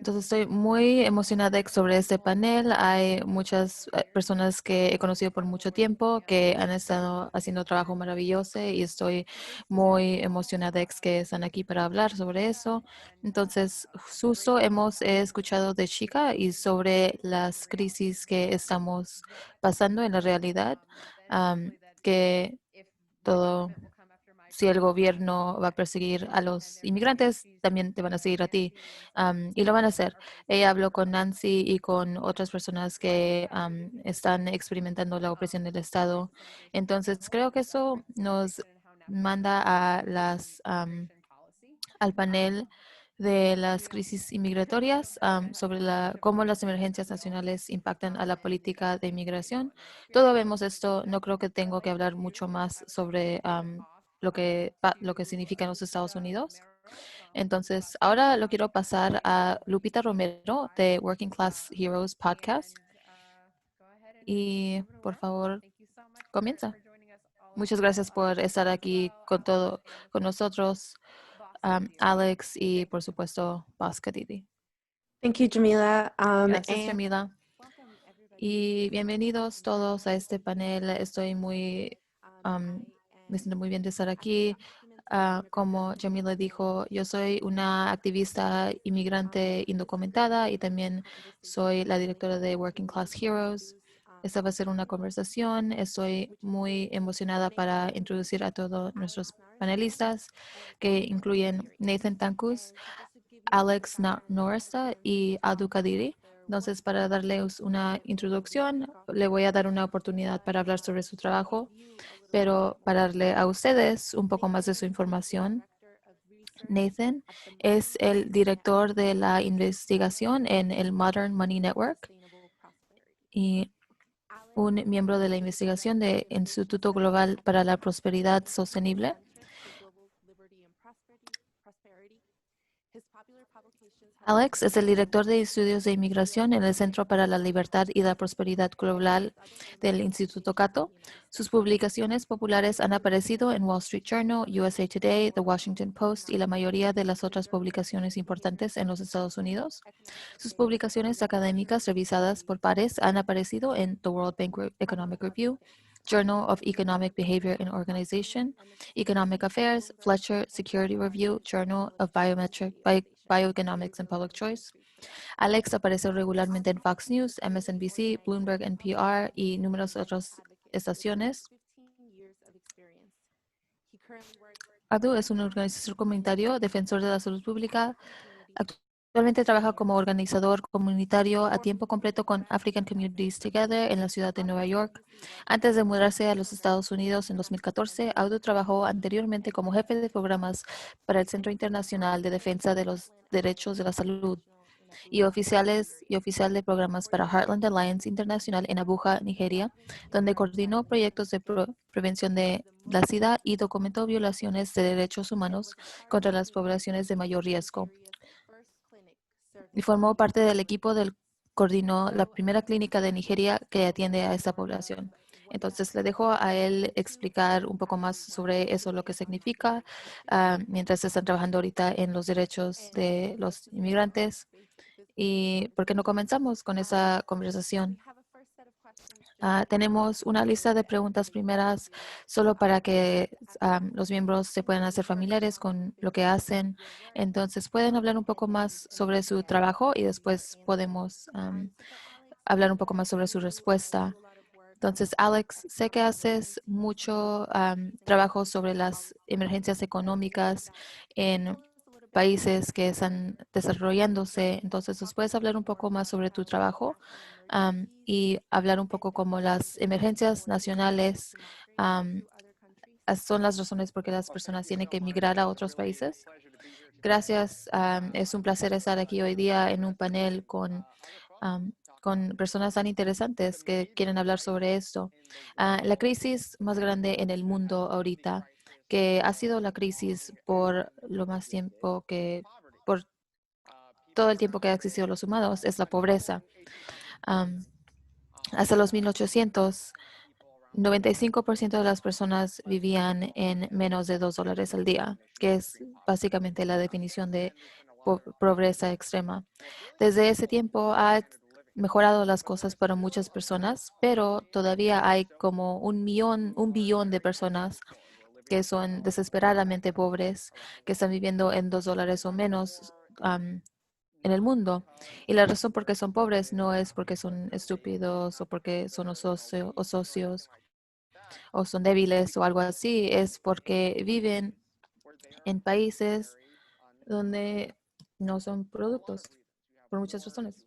Entonces estoy muy emocionada sobre este panel. Hay muchas personas que he conocido por mucho tiempo que han estado haciendo trabajo maravilloso y estoy muy emocionada que están aquí para hablar sobre eso. Entonces, justo hemos escuchado de Chica y sobre las crisis que estamos pasando en la realidad, que todo si el gobierno va a perseguir a los inmigrantes, también te van a seguir a ti. Y lo van a hacer. Ella habló con Nancy y con otras personas que están experimentando la opresión del Estado. Entonces, creo que eso nos manda al panel de las crisis inmigratorias sobre cómo las emergencias nacionales impactan a la política de inmigración. Todos vemos esto, no creo que tengo que hablar mucho más sobre lo que significa en los Estados Unidos. Entonces, ahora lo quiero pasar a Lupita Romero de Working Class Heroes Podcast. Y por favor, comienza. Muchas gracias por estar aquí con nosotros, Alex y por supuesto, Bhaskar Didi. Thank you, Jamila. Gracias, Jamila. Y bienvenidos todos a este panel. Me siento muy bien de estar aquí. Como Jamila dijo, yo soy una activista inmigrante indocumentada y también soy la directora de Working Class Heroes. Esta va a ser una conversación. Estoy muy emocionada para introducir a todos nuestros panelistas, que incluyen Nathan Tankus, Alex Norista y Adu Kadiri. Entonces, para darles una introducción, le voy a dar una oportunidad para hablar sobre su trabajo, pero para darle a ustedes un poco más de su información. Nathan es el director de la investigación en el Modern Money Network y un miembro de la investigación del Instituto Global para la Prosperidad Sostenible. Alex es el director de estudios de inmigración en el Centro para la Libertad y la Prosperidad Global del Instituto Cato. Sus publicaciones populares han aparecido en Wall Street Journal, USA Today, The Washington Post y la mayoría de las otras publicaciones importantes en los Estados Unidos. Sus publicaciones académicas revisadas por pares han aparecido en The World Bank Economic Review, Journal of Economic Behavior and Organization, Economic Affairs, Fletcher Security Review, Journal of Bioeconomics and Public Choice. Alex aparece regularmente en Fox News, MSNBC, Bloomberg, NPR y numerosas otras estaciones. ADU es un organización comunitario, defensor de la salud pública. Actualmente trabaja como organizador comunitario a tiempo completo con African Communities Together en la ciudad de Nueva York. Antes de mudarse a los Estados Unidos en 2014, Audu trabajó anteriormente como jefe de programas para el Centro Internacional de Defensa de los Derechos de la Salud y oficial de programas para Heartland Alliance Internacional en Abuja, Nigeria, donde coordinó proyectos de prevención de la SIDA y documentó violaciones de derechos humanos contra las poblaciones de mayor riesgo. Y formó parte del equipo del coordinó la primera clínica de Nigeria que atiende a esta población. Entonces le dejo a él explicar un poco más sobre eso, lo que significa, mientras están trabajando ahorita en los derechos de los inmigrantes. ¿Y por qué no comenzamos con esa conversación? Tenemos una lista de preguntas primeras solo para que los miembros se puedan hacer familiares con lo que hacen. Entonces, pueden hablar un poco más sobre su trabajo y después podemos hablar un poco más sobre su respuesta. Entonces, Alex, sé que haces mucho trabajo sobre las emergencias económicas en países que están desarrollándose. Entonces, ¿nos puedes hablar un poco más sobre tu trabajo y hablar un poco como las emergencias nacionales son las razones por qué las personas tienen que emigrar a otros países? Gracias. Es un placer estar aquí hoy día en un panel con personas tan interesantes que quieren hablar sobre esto. La crisis más grande en el mundo ahorita, que ha sido la crisis por lo más tiempo por todo el tiempo que ha existido los humanos, es la pobreza. Hasta los 1800, 95% de las personas vivían en menos de $2 al día, que es básicamente la definición de pobreza extrema. Desde ese tiempo ha mejorado las cosas para muchas personas, pero todavía hay como un billón de personas que son desesperadamente pobres, que están viviendo en $2 o menos en el mundo. Y la razón por qué son pobres no es porque son estúpidos o porque son o socios o son débiles o algo así, es porque viven en países donde no son productos por muchas razones.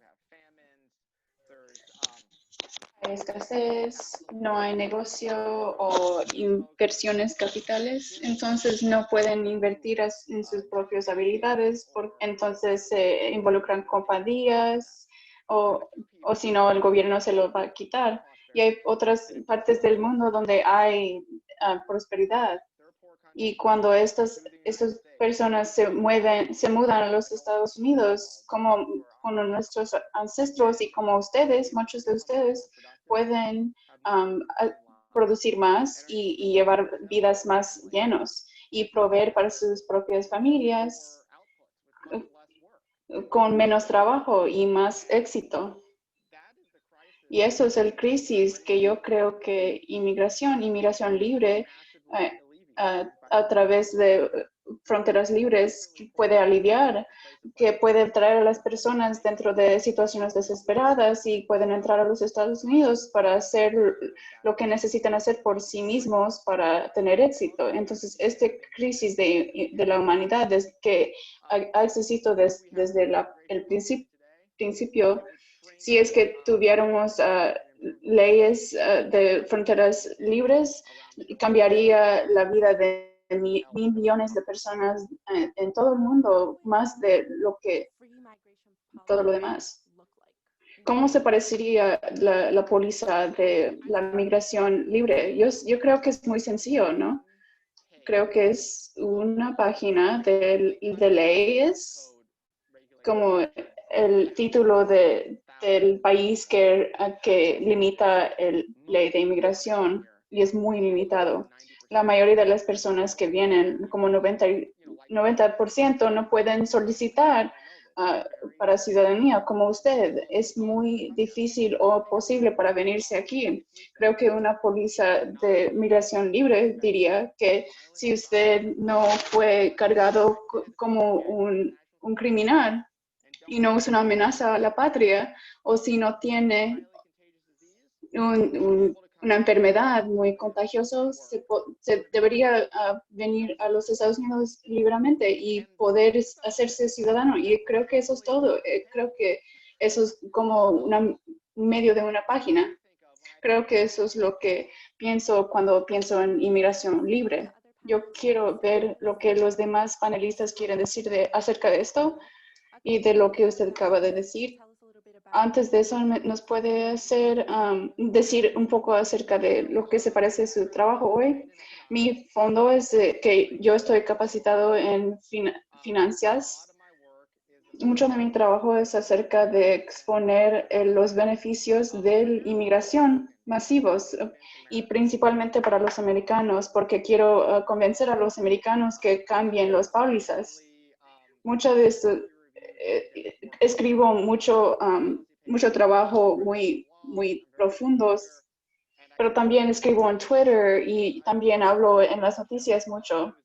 Hay escasez, no hay negocio o inversiones capitales, entonces no pueden invertir en sus propias habilidades, entonces se involucran compañías o si no el gobierno se lo va a quitar. Y hay otras partes del mundo donde hay prosperidad. Y cuando estas personas se mudan a los Estados Unidos, como nuestros ancestros y como ustedes, muchos de ustedes pueden producir más y llevar vidas más llenos y proveer para sus propias familias con menos trabajo y más éxito. Y eso es el crisis que yo creo que inmigración libre a través de fronteras libres puede aliviar, que puede traer a las personas dentro de situaciones desesperadas y pueden entrar a los Estados Unidos para hacer lo que necesitan hacer por sí mismos para tener éxito. Entonces, esta crisis de la humanidad que ha existido desde el principio. Si es que tuviéramos leyes de fronteras libres, cambiaría la vida de mil millones de personas en todo el mundo, más de lo que todo lo demás. ¿Cómo se parecería la póliza de la migración libre? Yo creo que es muy sencillo, ¿no? Creo que es una página de leyes, como el título del país que limita la ley de inmigración y es muy limitado. La mayoría de las personas que vienen, como 90%, no pueden solicitar para ciudadanía como usted. Es muy difícil o posible para venirse aquí. Creo que una póliza de migración libre diría que si usted no fue cargado como un criminal, y no es una amenaza a la patria, o si no tiene una enfermedad muy contagiosa, se debería venir a los Estados Unidos libremente y poder hacerse ciudadano. Y creo que eso es todo. Creo que eso es como un medio de una página. Creo que eso es lo que pienso cuando pienso en inmigración libre. Yo quiero ver lo que los demás panelistas quieren decir acerca de esto y de lo que usted acaba de decir. Antes de eso, ¿nos puede decir un poco acerca de lo que se parece a su trabajo hoy? Mi fondo es que yo estoy capacitado en finanzas. Mucho de mi trabajo es acerca de exponer los beneficios de la inmigración masivos y principalmente para los americanos, porque quiero convencer a los americanos que cambien las pólizas. Mucho de esto, escribo mucho trabajo muy profundos, pero también escribo en Twitter y también hablo en las noticias mucho.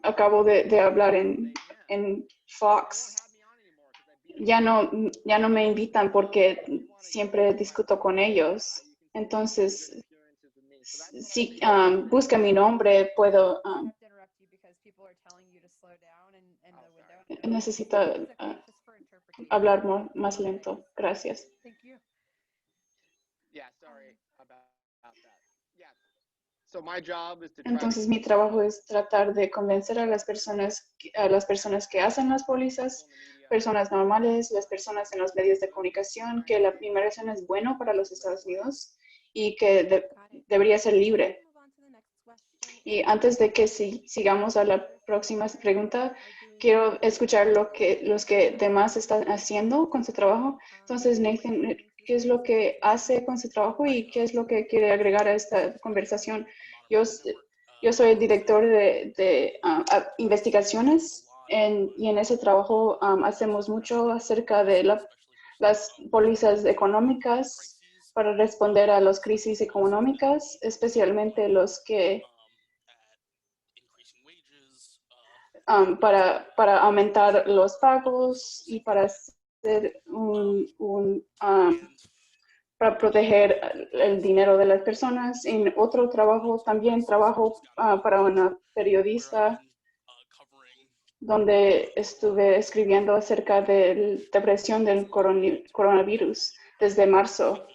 Acabo de hablar en Fox. Ya no me invitan porque siempre discuto con ellos. Entonces, si busca mi nombre, puedo... necesito hablar más lento. Gracias. Entonces, mi trabajo es tratar de convencer a las personas que hacen las pólizas, personas normales, las personas en los medios de comunicación, que la inmigración es bueno para los Estados Unidos y que debería ser libre. Y antes de que sigamos a la próxima pregunta, quiero escuchar los que demás están haciendo con su trabajo. Entonces, Nathan, ¿qué es lo que hace con su trabajo y qué es lo que quiere agregar a esta conversación? Yo soy el director de investigaciones y en ese trabajo hacemos mucho acerca de las pólizas económicas para responder a las crisis económicas, especialmente los que para aumentar los pagos y para hacer para proteger el dinero de las personas. En otro trabajo, también trabajo para una periodista donde estuve escribiendo acerca de la depresión del coronavirus desde marzo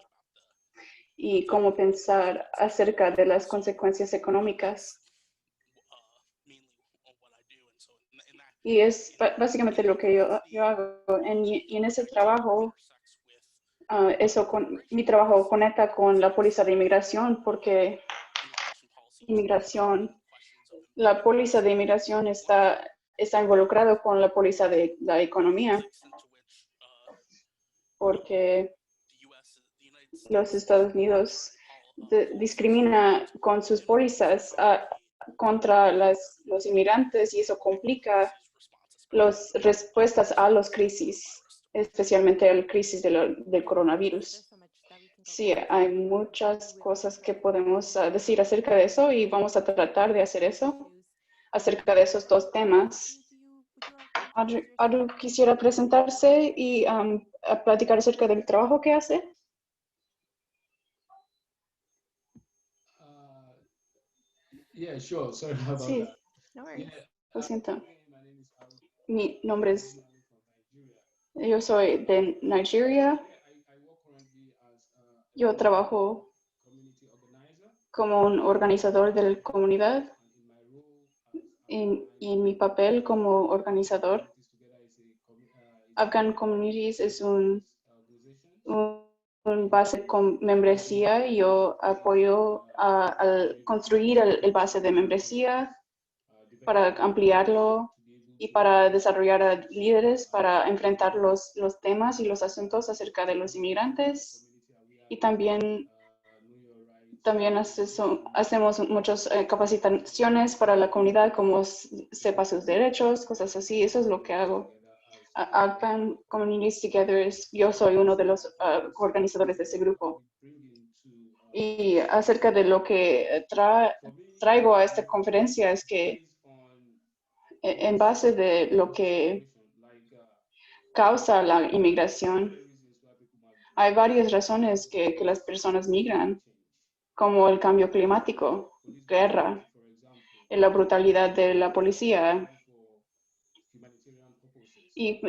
y cómo pensar acerca de las consecuencias económicas. Y es básicamente lo que yo hago. Y en ese trabajo, mi trabajo conecta con la póliza de inmigración porque la póliza de inmigración está involucrado con la póliza de la economía porque los Estados Unidos discrimina con sus pólizas contra los inmigrantes y eso complica las respuestas a las crisis, especialmente a la crisis del coronavirus. Sí, hay muchas cosas que podemos decir acerca de eso y vamos a tratar de hacer eso, acerca de esos dos temas. Audrey quisiera presentarse y platicar acerca del trabajo que hace. Yeah, sure. Sorry about Sí, that. No worries. lo siento. My name is Haru. Mi nombre es, I'm from Nigeria. yo soy de Nigeria. I work currently as a Yo trabajo community organizer, como un organizador de la comunidad and in my role as y en mi papel como organizador. Afghan Communities es un base con membresía y yo apoyo al construir el base de membresía para ampliarlo y para desarrollar a líderes para enfrentar los temas y los asuntos acerca de los inmigrantes. Y también hacemos muchas capacitaciones para la comunidad, como sepa sus derechos, cosas así. Eso es lo que hago. Afghan Communities Together, yo soy uno de los organizadores de ese grupo. Y acerca de lo que traigo a esta conferencia es que en base de lo que causa la inmigración, hay varias razones que las personas migran, como el cambio climático, guerra, la brutalidad de la policía, y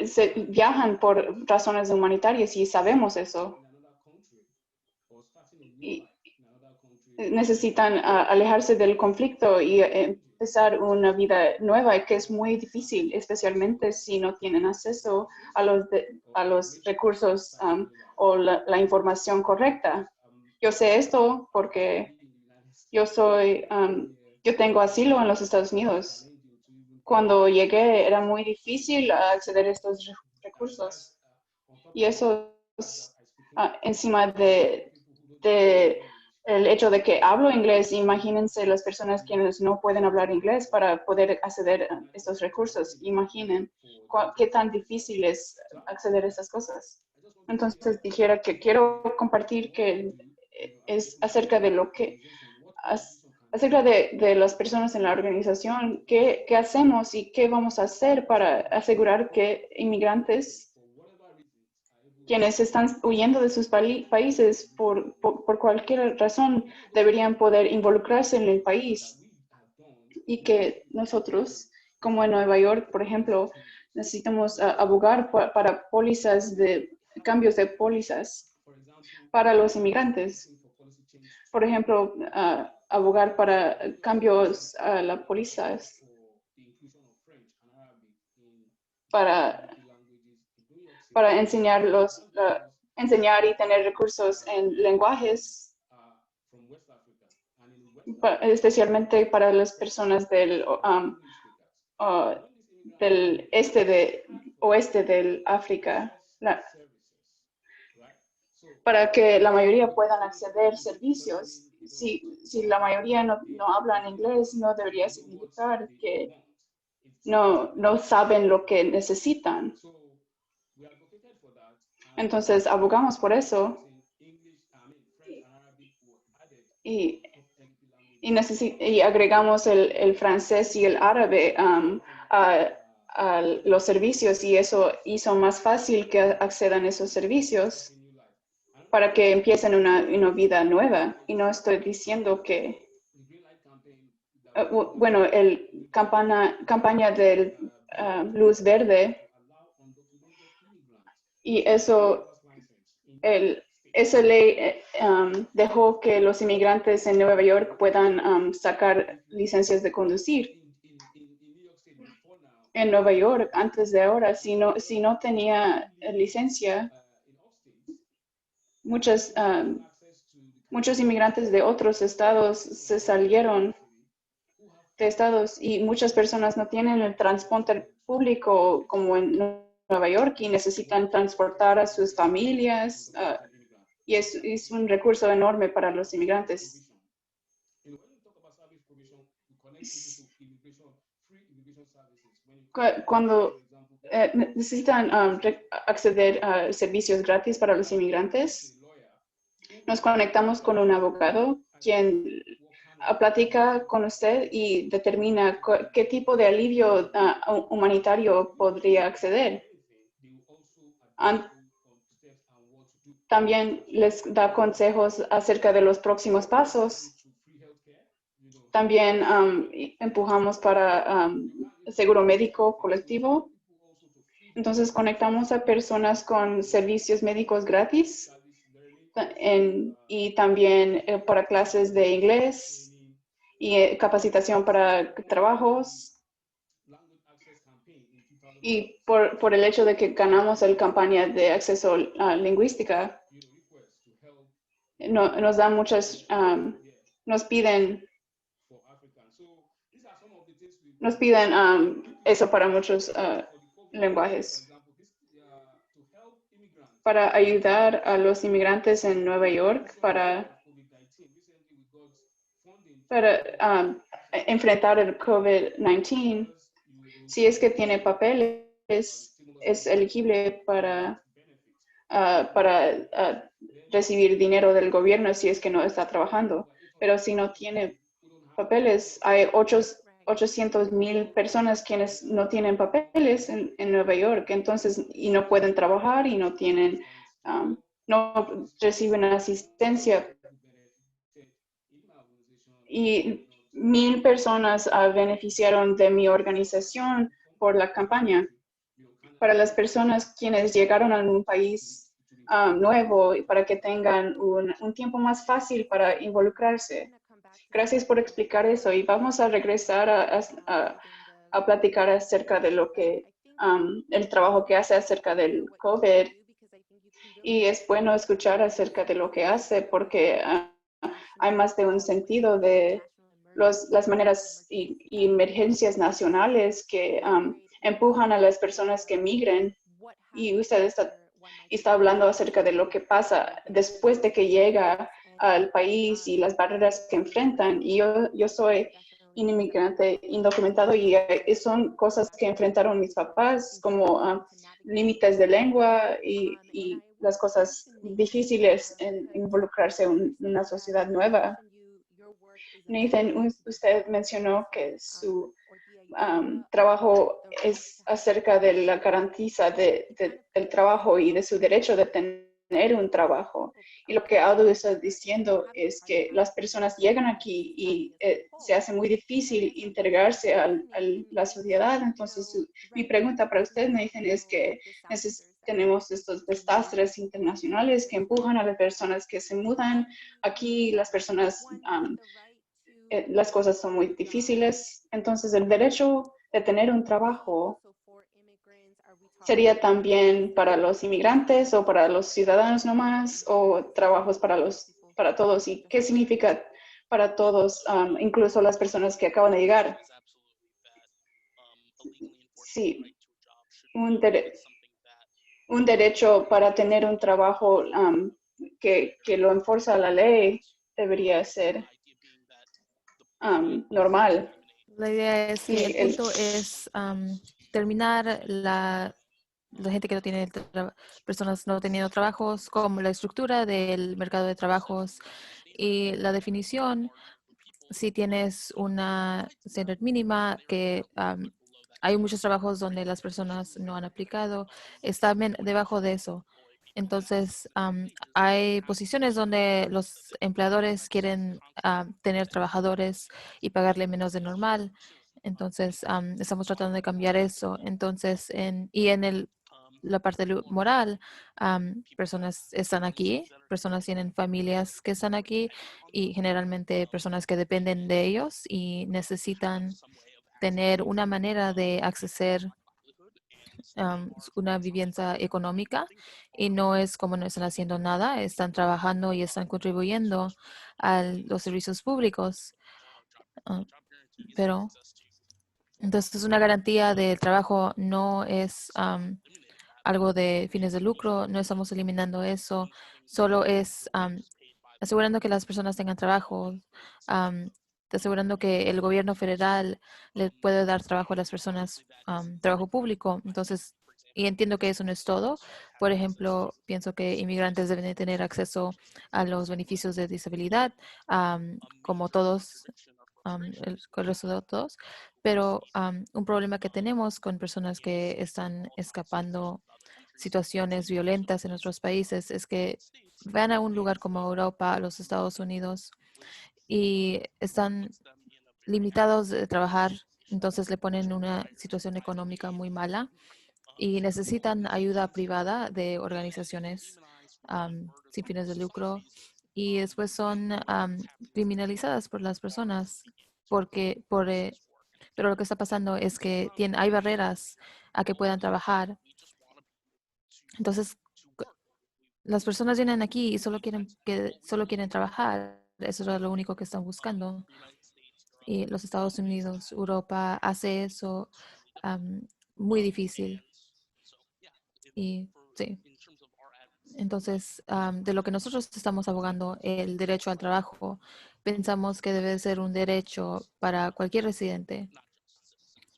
viajan por razones humanitarias y sabemos eso. Y necesitan alejarse del conflicto y empezar una vida nueva, que es muy difícil, especialmente si no tienen acceso a los recursos o la información correcta. Yo sé esto porque yo tengo asilo en los Estados Unidos. Cuando llegué era muy difícil acceder a estos recursos. Y eso es encima de el hecho de que hablo inglés. Imagínense las personas quienes no pueden hablar inglés para poder acceder a estos recursos. Imaginen qué tan difícil es acceder a estas cosas. Entonces dijera que quiero compartir que es acerca de lo que acerca de las personas en la organización, qué hacemos y qué vamos a hacer para asegurar que inmigrantes quienes están huyendo de sus países por cualquier razón deberían poder involucrarse en el país y que nosotros, como en Nueva York, por ejemplo, necesitamos abogar para pólizas cambios de pólizas para los inmigrantes. Por ejemplo, abogar para cambios a las pólizas para enseñar y tener recursos en lenguajes, especialmente para las personas del oeste del África, para que la mayoría puedan acceder a servicios. Si la mayoría no hablan inglés, no debería significar que no saben lo que necesitan. So we advocated for that. Entonces abogamos por eso French and Arabic were added y, language. y agregamos el francés y el árabe a los servicios, y eso hizo más fácil que accedan a esos servicios para que empiecen una vida nueva. Y no estoy diciendo que, bueno, el campaña del luz verde, y esa ley dejó que los inmigrantes en Nueva York puedan sacar licencias de conducir. En Nueva York, antes de ahora, si no tenía licencia, muchos inmigrantes de otros estados se salieron de estados, y muchas personas no tienen el transporte público como en Nueva York y necesitan transportar a sus familias, y es un recurso enorme para los inmigrantes. Cuando necesitan acceder a servicios gratis para los inmigrantes, nos conectamos con un abogado quien platica con usted y determina qué tipo de alivio humanitario podría acceder. También les da consejos acerca de los próximos pasos. También empujamos para seguro médico colectivo. Entonces conectamos a personas con servicios médicos gratis y también para clases de inglés y capacitación para trabajos. Y por el hecho de que ganamos la campaña de acceso lingüística, nos dan muchas, nos piden eso para muchos lenguajes. Para ayudar a los inmigrantes en Nueva York para enfrentar el COVID-19, si es que tiene papeles, es elegible para recibir dinero del gobierno si es que no está trabajando. Pero si no tiene papeles, hay 800,000 personas quienes no tienen papeles en Nueva York, entonces, y no pueden trabajar y no tienen, no reciben asistencia. Y 1,000 personas beneficiaron de mi organización por la campaña. Para las personas quienes llegaron a un país nuevo y para que tengan un tiempo más fácil para involucrarse. Gracias por explicar eso, y vamos a regresar a platicar acerca de lo que el trabajo que hace acerca del COVID, y es bueno escuchar acerca de lo que hace porque hay más de un sentido de las maneras y emergencias nacionales que empujan a las personas que migren, y usted está hablando acerca de lo que pasa después de que llega al país y las barreras que enfrentan. Y yo soy un inmigrante indocumentado, y son cosas que enfrentaron mis papás, como límites de lengua y las cosas difíciles en involucrarse en una sociedad nueva. Nathan, usted mencionó que su trabajo es acerca de la garantía del trabajo y de su derecho de tener un trabajo. Y lo que Aldo está diciendo es que las personas llegan aquí y se hace muy difícil integrarse a la sociedad. Entonces, mi pregunta para usted, Nathan, es que tenemos estos desastres internacionales que empujan a las personas que se mudan aquí, las personas las cosas son muy difíciles. Entonces, el derecho de tener un trabajo sería también para los inmigrantes o para los ciudadanos nomás, o trabajos para todos. ¿Y qué significa para todos, incluso las personas que acaban de llegar? Sí, un derecho para tener un trabajo que lo enforza la ley debería ser normal. La idea es Sí, que el punto es terminar la gente que no tiene personas no teniendo trabajos, como la estructura del mercado de trabajos y la definición. Si tienes una standard mínima que hay muchos trabajos donde las personas no han aplicado, está debajo de eso. Entonces, hay posiciones donde los empleadores quieren tener trabajadores y pagarle menos de normal. Entonces, estamos tratando de cambiar eso. Entonces, la parte moral, personas están aquí, personas tienen familias que están aquí y generalmente personas que dependen de ellos y necesitan tener una manera de acceder una vivienda económica y no es como no están haciendo nada, están trabajando y están contribuyendo a los servicios públicos. ah, pero entonces una garantía de trabajo no es algo de fines de lucro, no estamos eliminando eso, solo es asegurando que las personas tengan trabajo, am, asegurando que el gobierno federal le puede dar trabajo a las personas, trabajo público. Entonces, y entiendo que eso no es todo. Por ejemplo, pienso que inmigrantes deben de tener acceso a los beneficios de disabilidad, como todos, el resto de todos. Pero un problema que tenemos con personas que están escapando situaciones violentas en otros países es que van a un lugar como Europa, a los Estados Unidos, y están limitados de trabajar, entonces le ponen una situación económica muy mala y necesitan ayuda privada de organizaciones sin fines de lucro y después son criminalizadas por las personas porque pero lo que está pasando es que hay barreras a que puedan trabajar. Entonces, las personas vienen aquí y solo quieren trabajar. Eso es lo único que están buscando. Y los Estados Unidos, Europa hace eso muy difícil. Y sí. Entonces, de lo que nosotros estamos abogando, el derecho al trabajo, pensamos que debe ser un derecho para cualquier residente,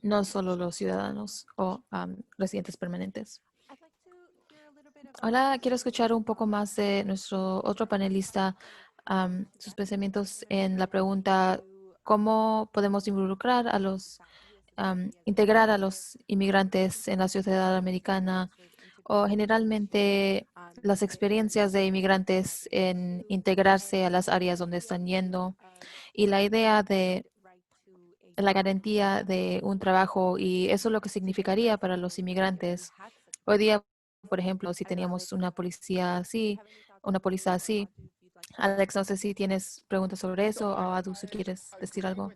no solo los ciudadanos o residentes permanentes. Ahora quiero escuchar un poco más de nuestro otro panelista, sus pensamientos en la pregunta, ¿cómo podemos integrar a los inmigrantes en la sociedad americana o generalmente las experiencias de inmigrantes en integrarse a las áreas donde están yendo y la idea de la garantía de un trabajo y eso es lo que significaría para los inmigrantes? Hoy día, por ejemplo, si teníamos una póliza así, Alex, no sé si tienes preguntas sobre eso o Adu, si quieres decir algo.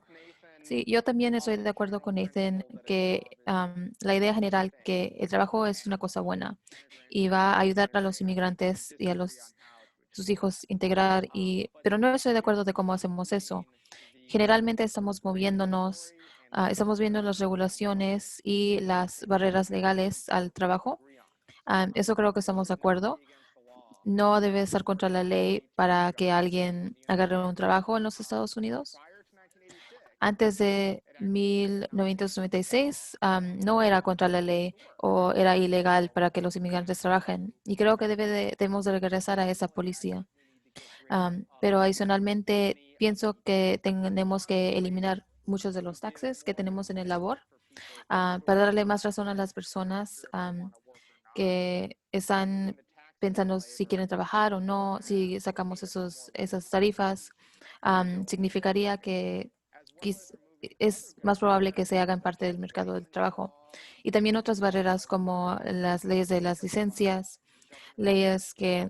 Sí, yo también estoy de acuerdo con Nathan que la idea general que el trabajo es una cosa buena y va a ayudar a los inmigrantes y a sus hijos integrar, pero no estoy de acuerdo de cómo hacemos eso. Generalmente estamos moviéndonos, estamos viendo las regulaciones y las barreras legales al trabajo. Eso creo que estamos de acuerdo. No debe estar contra la ley para que alguien agarre un trabajo en los Estados Unidos. Antes de 1996, no era contra la ley o era ilegal para que los inmigrantes trabajen. Y creo que debemos de regresar a esa policía. Pero adicionalmente, pienso que tenemos que eliminar muchos de los taxes que tenemos en el labor para darle más razón a las personas que están pensando si quieren trabajar o no. Si sacamos esas tarifas, significaría que es más probable que se hagan parte del mercado del trabajo. Y también otras barreras como las leyes de las licencias, leyes que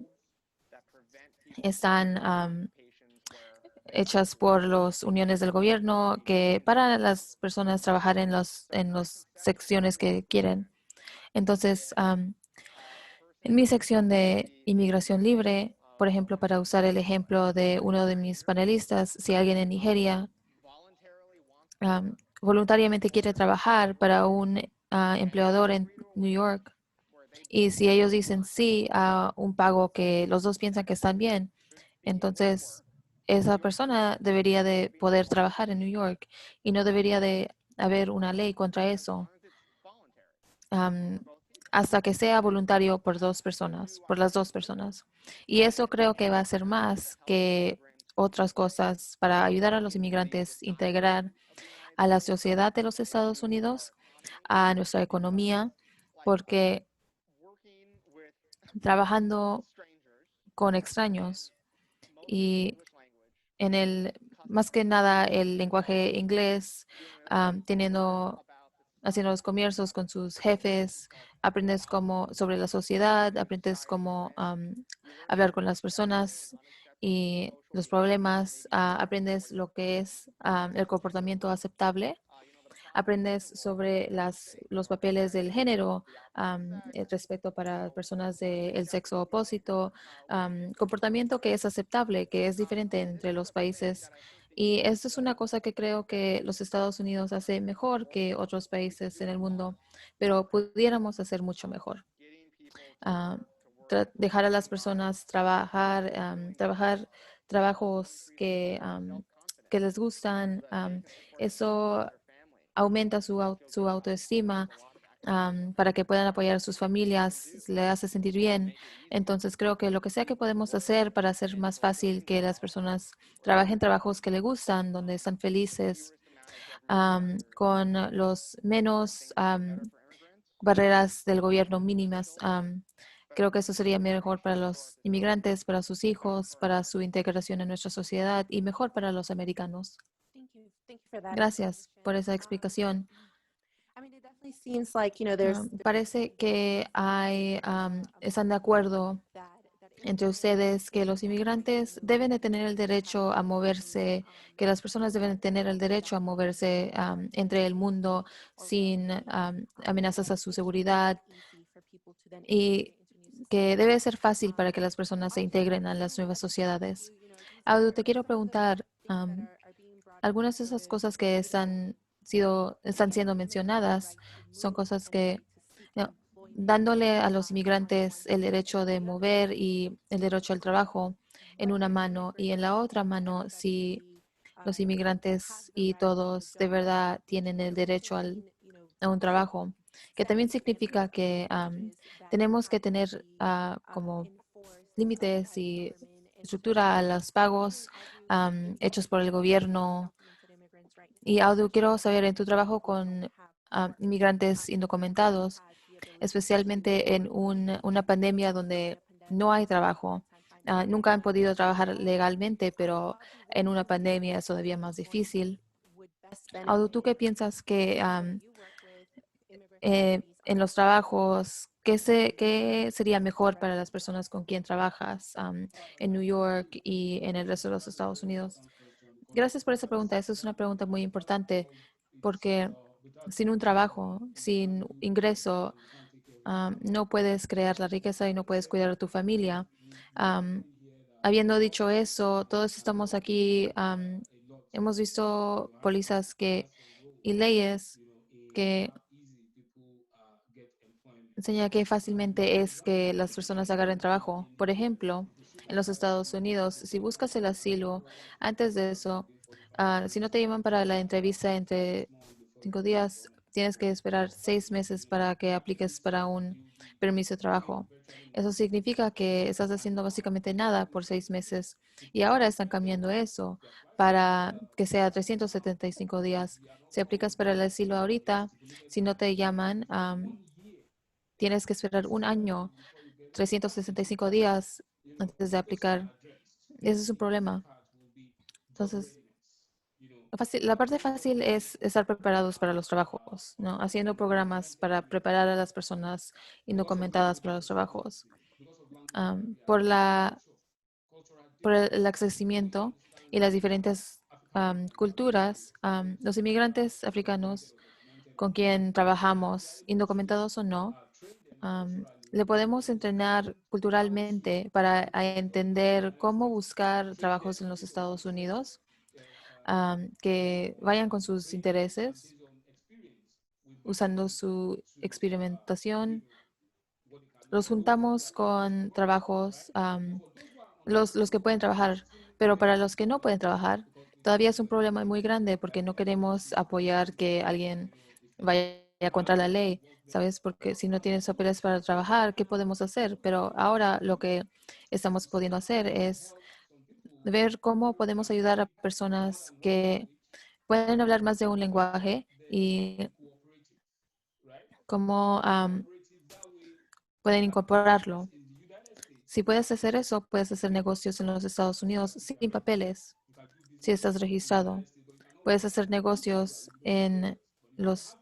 están hechas por las uniones del gobierno que para las personas trabajar en las secciones que quieren. Entonces, en mi sección de inmigración libre, por ejemplo, para usar el ejemplo de uno de mis panelistas, si alguien en Nigeria voluntariamente quiere trabajar para un empleador en New York y si ellos dicen sí a un pago que los dos piensan que están bien, entonces esa persona debería de poder trabajar en New York y no debería de haber una ley contra eso, am, hasta que sea voluntario por dos personas, por las dos personas. Y eso creo que va a ser más que otras cosas para ayudar a los inmigrantes a integrar a la sociedad de los Estados Unidos, a nuestra economía, porque trabajando con extraños y en más que nada el lenguaje inglés, teniendo, haciendo los comercios con sus jefes, aprendes cómo sobre la sociedad, aprendes cómo hablar con las personas y los problemas, aprendes lo que es el comportamiento aceptable. Aprendes sobre los papeles del género, respecto para personas del sexo opósito, comportamiento que es aceptable, que es diferente entre los países. Y esto es una cosa que creo que los Estados Unidos hace mejor que otros países en el mundo, pero pudiéramos hacer mucho mejor. Ah, Dejar a las personas trabajar trabajos que les gustan. Eso aumenta su autoestima, para que puedan apoyar a sus familias, le hace sentir bien. Entonces creo que lo que sea que podemos hacer para hacer más fácil que las personas trabajen trabajos que les gustan, donde están felices, con los menos barreras del gobierno mínimas. Creo que eso sería mejor para los inmigrantes, para sus hijos, para su integración en nuestra sociedad y mejor para los americanos. Thank you for that Gracias por esa explanation. explicación. I mean, it definitely seems like, there's Parece que están de acuerdo that entre immigrants ustedes que los should have inmigrantes the deben de right tener el to derecho a have moverse, que las personas deben de tener el derecho a moverse entre el mundo sin amenazas a su seguridad, easy for people to then y integrate into new que debe society. ser fácil para que las personas se integren a las nuevas sociedades. Audu, te quiero preguntar, Are being brought algunas de esas cosas que están siendo mencionadas son cosas que, no, dándole a los inmigrantes el derecho de mover y el derecho al trabajo en una mano, y en la otra mano, si los inmigrantes y todos de verdad tienen el derecho a un trabajo, que también significa que tenemos que tener como límites y estructura a los pagos hechos por el gobierno. Y Audu, quiero saber, en tu trabajo con inmigrantes indocumentados, especialmente en una pandemia donde no hay trabajo, nunca han podido trabajar legalmente, pero en una pandemia es todavía más difícil. Audu, ¿tú qué piensas que en los trabajos, qué sería mejor para las personas con quien trabajas en New York y en el resto de los Estados Unidos? Gracias por esa pregunta. Esa es una pregunta muy importante porque sin un trabajo, sin ingreso, no puedes crear la riqueza y no puedes cuidar a tu familia. Am, Habiendo dicho eso, todos estamos aquí, hemos visto pólizas y leyes que enseña que fácilmente es que las personas agarren trabajo. Por ejemplo, en los Estados Unidos, si buscas el asilo, antes de eso, si no te llaman para la entrevista entre 5 días, tienes que esperar 6 meses para que apliques para un permiso de trabajo. Eso significa que estás haciendo básicamente nada por 6 meses. Y ahora están cambiando eso para que sea 375 días. Si aplicas para el asilo ahorita, si no te llaman, tienes que esperar un año, 365 días antes de aplicar. Ese es un problema. Entonces, la parte fácil es estar preparados para los trabajos, ¿no? Haciendo programas para preparar a las personas indocumentadas para los trabajos. Am, por la, por el accesimiento y las diferentes culturas, los inmigrantes africanos con quien trabajamos, indocumentados o no, le podemos entrenar culturalmente para entender cómo buscar trabajos en los Estados Unidos, que vayan con sus intereses, usando su experimentación. Los juntamos con trabajos los que pueden trabajar, pero para los que no pueden trabajar, todavía es un problema muy grande porque no queremos apoyar que alguien vaya contra la ley, ¿sabes? Porque si no tienes papeles para trabajar, ¿qué podemos hacer? Pero ahora lo que estamos pudiendo hacer es ver cómo podemos ayudar a personas que pueden hablar más de un lenguaje y cómo pueden incorporarlo. Si puedes hacer eso, puedes hacer negocios en los Estados Unidos sin papeles, si estás registrado. Puedes hacer negocios en los...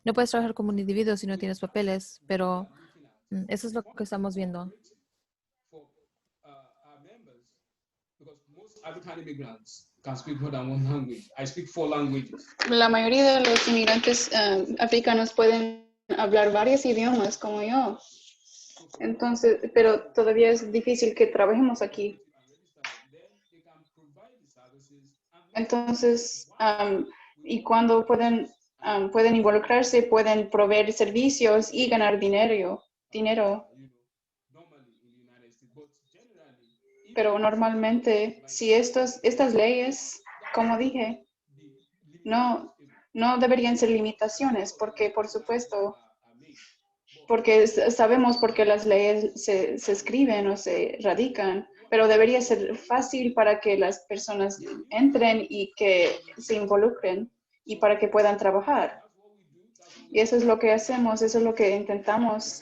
No puedes trabajar como un individuo si no tienes papeles, pero eso es lo que estamos viendo. for our members, because most African immigrants can speak more than one language. I speak 4 languages. La mayoría de los inmigrantes africanos pueden hablar varios idiomas como yo. Entonces, pero todavía es difícil que trabajemos aquí. Entonces, y cuando pueden involucrarse, pueden proveer servicios y ganar dinero. Pero normalmente, si estas leyes, como dije, no deberían ser limitaciones, porque por supuesto, porque sabemos por qué las leyes se escriben o se radican, pero debería ser fácil para que las personas entren y que se involucren y para que puedan trabajar. Y eso es lo que hacemos, eso es lo que intentamos.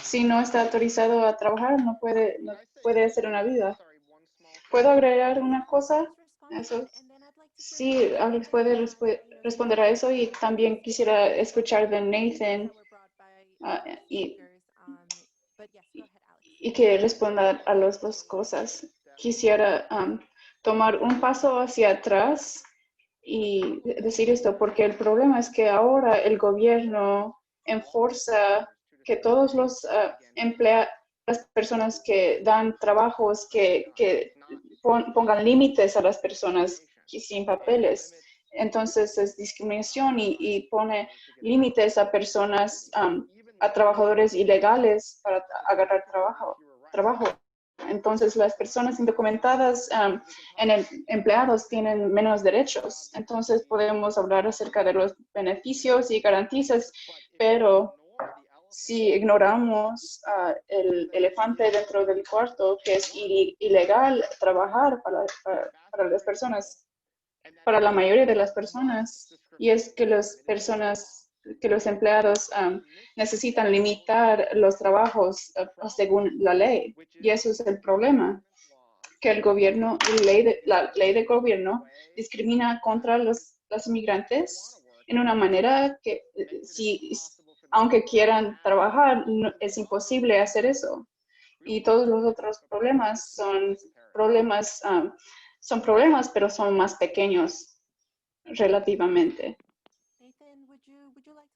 Si no está autorizado a trabajar, no puede hacer una vida. ¿Puedo agregar una cosa? Eso. Sí, Alex puede responder a eso y también quisiera escuchar de Nathan y que responda a las dos cosas. Quisiera tomar un paso hacia atrás y decir esto, porque el problema es que ahora el gobierno enforza que todos los las personas que dan trabajos, que pongan límites a las personas sin papeles. Entonces es discriminación y pone límites a personas, a trabajadores ilegales para agarrar trabajo. Entonces las personas indocumentadas empleados tienen menos derechos. Entonces podemos hablar acerca de los beneficios y garantías, pero si ignoramos el elefante dentro del cuarto, que es ilegal trabajar para las personas, para la mayoría de las personas, y es que los empleados necesitan limitar los trabajos según la ley, y eso es el problema, que el gobierno, la ley de gobierno discrimina contra los inmigrantes en una manera que aunque quieran trabajar, es imposible hacer eso. Y todos los otros problemas son problemas, pero son más pequeños relativamente.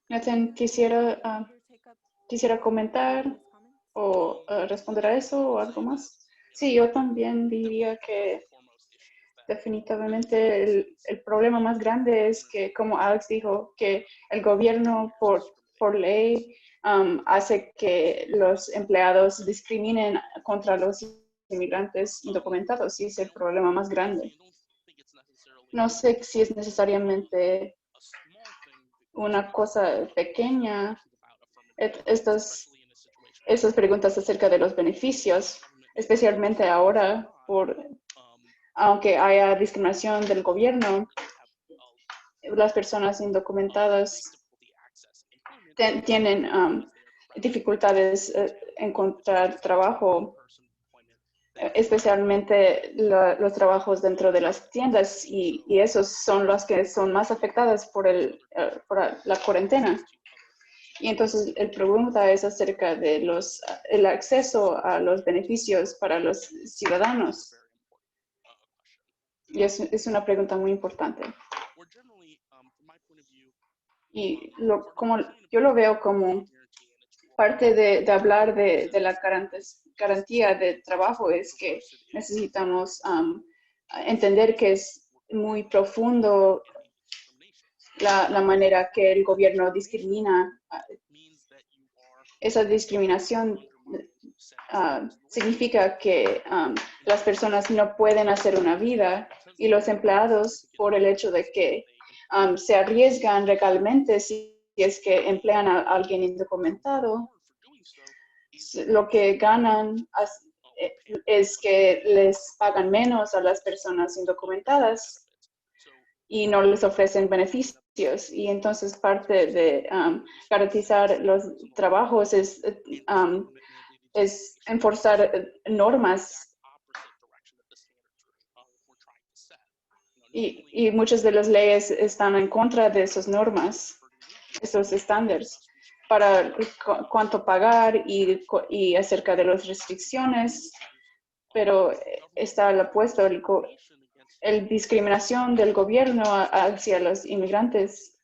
Nathan, quisiera comentar o responder a eso o algo más. Sí, yo también diría que definitivamente el problema más grande es que, como Alex dijo, que el gobierno por ley hace que los empleados discriminen contra los inmigrantes indocumentados y es el problema más grande. No sé si es necesariamente una cosa pequeña, estas preguntas acerca de los beneficios, especialmente ahora, aunque haya discriminación del gobierno, las personas indocumentadas tienen dificultades encontrar trabajo, especialmente los trabajos dentro de las tiendas y esos son los que son más afectadas por la cuarentena. Y entonces la pregunta es acerca de el acceso a los beneficios para los ciudadanos. Y es una pregunta muy importante. Y como yo lo veo como parte de hablar de la garantía de trabajo es que necesitamos entender que es muy profundo la manera que el gobierno discrimina. Esa discriminación significa que las personas no pueden hacer una vida y los empleados, por el hecho de que se arriesgan legalmente si es que emplean a alguien indocumentado, lo que ganan es que les pagan menos a las personas indocumentadas y no les ofrecen beneficios. Y entonces parte de garantizar los trabajos es enforzar normas. Y muchas de las leyes están en contra de esas normas, esos estándares, para cuánto pagar y acerca de las restricciones, pero está el opuesto, el discriminación del gobierno hacia los inmigrantes.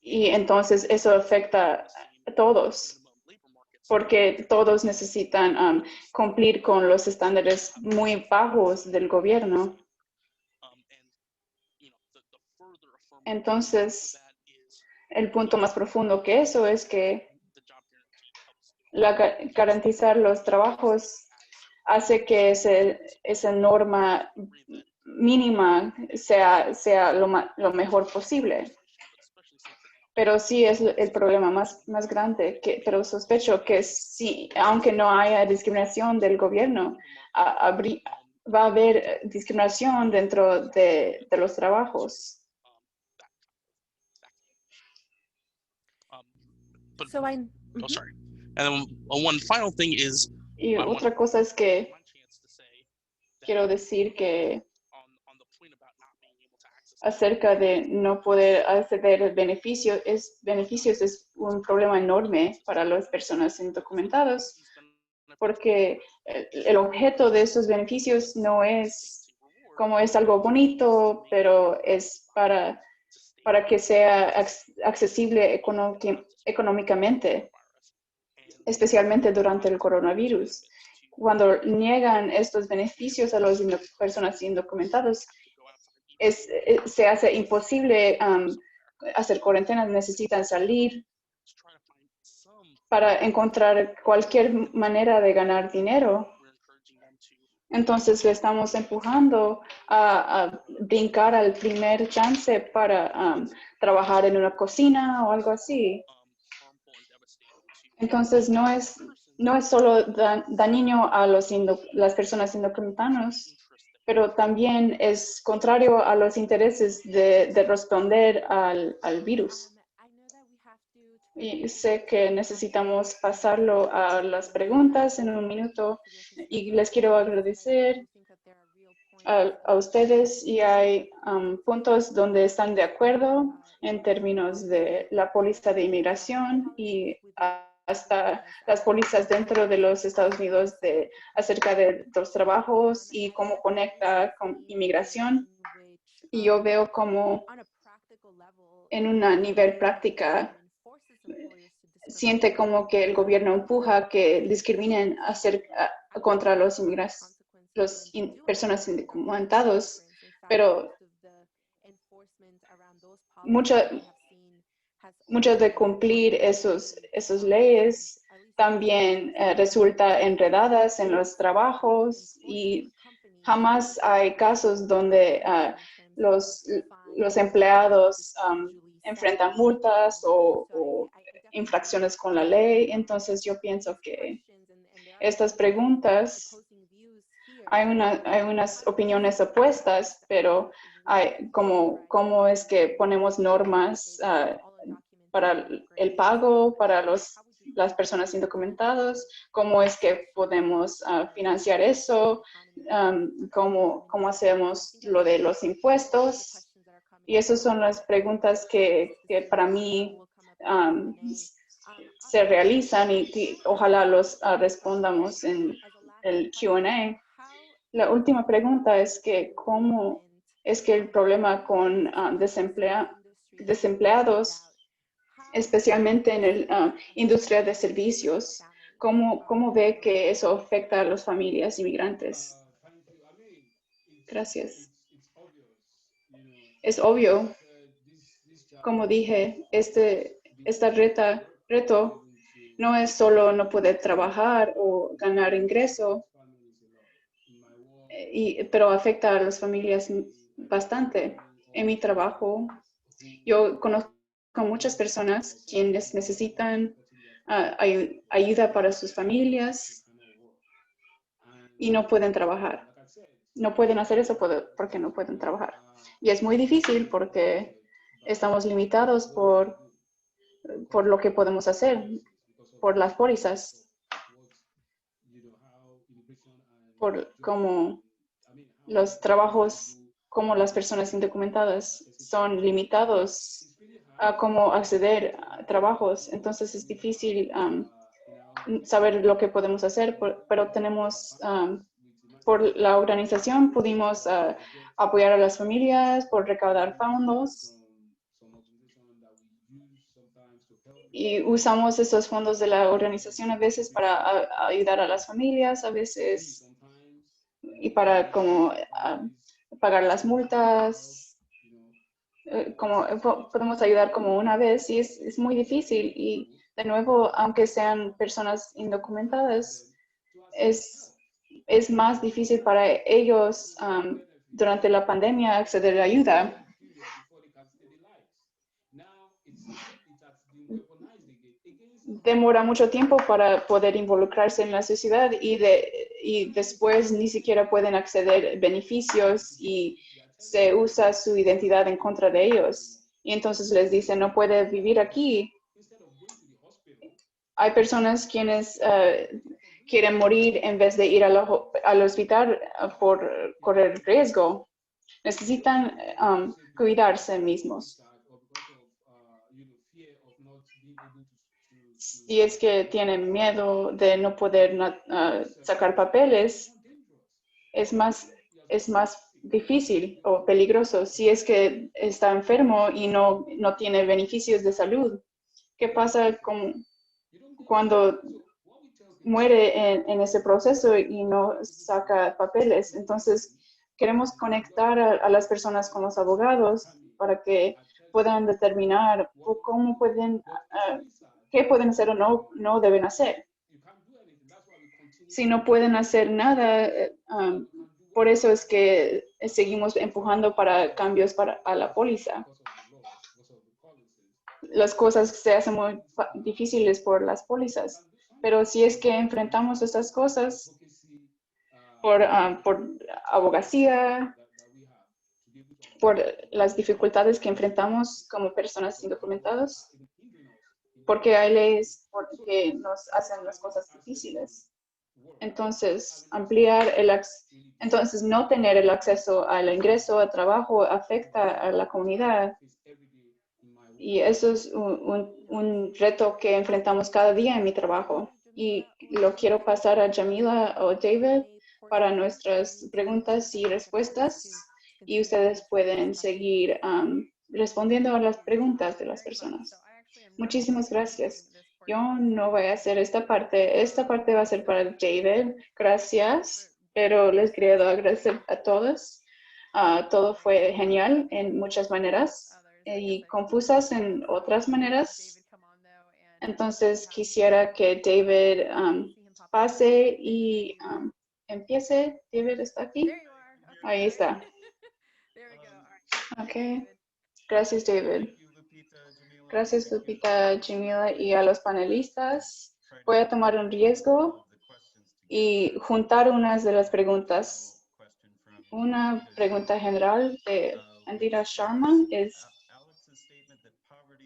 Y entonces eso afecta a todos, porque todos necesitan cumplir con los estándares muy bajos del gobierno. Entonces, el punto más profundo que eso es que garantizar los trabajos hace que esa norma mínima sea lo mejor posible. Pero sí es el problema más grande, pero sospecho que sí, aunque no haya discriminación del gobierno, va a haber discriminación dentro de los trabajos. So I, Oh, sorry. And then one final thing is, Y otra cosa es que quiero decir que acerca de no poder acceder a beneficios es un problema enorme para las personas indocumentadas, porque el objeto de esos beneficios no es como es algo bonito, pero es para que sea accesible económicamente, especialmente durante el coronavirus. Cuando niegan estos beneficios a las personas indocumentadas, se hace imposible hacer cuarentena, necesitan salir para encontrar cualquier manera de ganar dinero. Entonces le estamos empujando a brincar al primer chance para trabajar en una cocina o algo así. Entonces no es solo dañino a las personas indocumentadas, pero también es contrario a los intereses de responder al virus. Y sé que necesitamos pasarlo a las preguntas en un minuto y les quiero agradecer a ustedes, y hay puntos donde están de acuerdo en términos de la póliza de inmigración y hasta las pólizas dentro de los Estados Unidos acerca de los trabajos y cómo conecta con inmigración. Y yo veo como en un nivel práctica siente como que el gobierno empuja que discriminen contra los inmigrantes, personas indocumentadas, pero muchas de cumplir esas leyes también resulta enredadas en los trabajos, y jamás hay casos donde los empleados enfrentan multas o infracciones con la ley. Entonces yo pienso que estas preguntas, hay unas opiniones opuestas, pero cómo es que ponemos normas para el pago para las personas indocumentadas, cómo es que podemos financiar eso, cómo hacemos lo de los impuestos. Y esas son las preguntas que para mí se realizan y ojalá los respondamos en el Q&A. La última pregunta es que cómo es que el problema con desempleados, especialmente en la industria de servicios, ¿cómo ve que eso afecta a las familias inmigrantes? Gracias. Es obvio, como dije, esta reto no es solo no poder trabajar o ganar ingreso, pero afecta a las familias bastante. En mi trabajo, yo conozco a muchas personas quienes necesitan ayuda para sus familias y no pueden trabajar. No pueden hacer eso porque no pueden trabajar. Y es muy difícil porque estamos limitados por lo que podemos hacer, por las pólizas, por cómo los trabajos, como las personas indocumentadas son limitados a cómo acceder a trabajos. Entonces es difícil saber lo que podemos hacer, pero tenemos, por la organización pudimos apoyar a las familias, por recaudar fondos. Y usamos esos fondos de la organización a veces para ayudar a las familias, a veces y para como pagar las multas, podemos ayudar como una vez y es muy difícil. Y de nuevo, aunque sean personas indocumentadas, es más difícil para ellos durante la pandemia acceder a ayuda. Demora mucho tiempo para poder involucrarse en la sociedad y después ni siquiera pueden acceder a beneficios y se usa su identidad en contra de ellos. Y entonces les dicen, no puede vivir aquí. Hay personas quienes quieren morir en vez de ir al hospital por correr riesgo. Necesitan cuidarse mismos. Si es que tienen miedo de no poder sacar papeles, es más difícil o peligroso. Si es que está enfermo y no tiene beneficios de salud, ¿qué pasa cuando muere en ese proceso y no saca papeles? Entonces, queremos conectar a las personas con los abogados para que puedan determinar cómo pueden qué pueden hacer o no deben hacer. Si no pueden hacer nada, por eso es que seguimos empujando para cambios a la póliza. Las cosas se hacen muy difíciles por las pólizas, pero si es que enfrentamos estas cosas por abogacía, por las dificultades que enfrentamos como personas indocumentadas, porque hay leyes que nos hacen las cosas difíciles. Entonces, entonces no tener el acceso al ingreso, al trabajo, afecta a la comunidad. Y eso es un reto que enfrentamos cada día en mi trabajo. Y lo quiero pasar a Jamila o David para nuestras preguntas y respuestas. Y ustedes pueden seguir respondiendo a las preguntas de las personas. Muchísimas gracias. Yo no voy a hacer esta parte. Esta parte va a ser para David. Gracias. Pero les quería agradecer a todos. Todo fue genial en muchas maneras y confusas en otras maneras. Entonces quisiera que David pase y empiece. David está aquí. Ahí está. Ok. Gracias, David. Gracias, Lupita, Jamila, y a los panelistas. Voy a tomar un riesgo y juntar unas de las preguntas. Una pregunta general de Andira Sharma es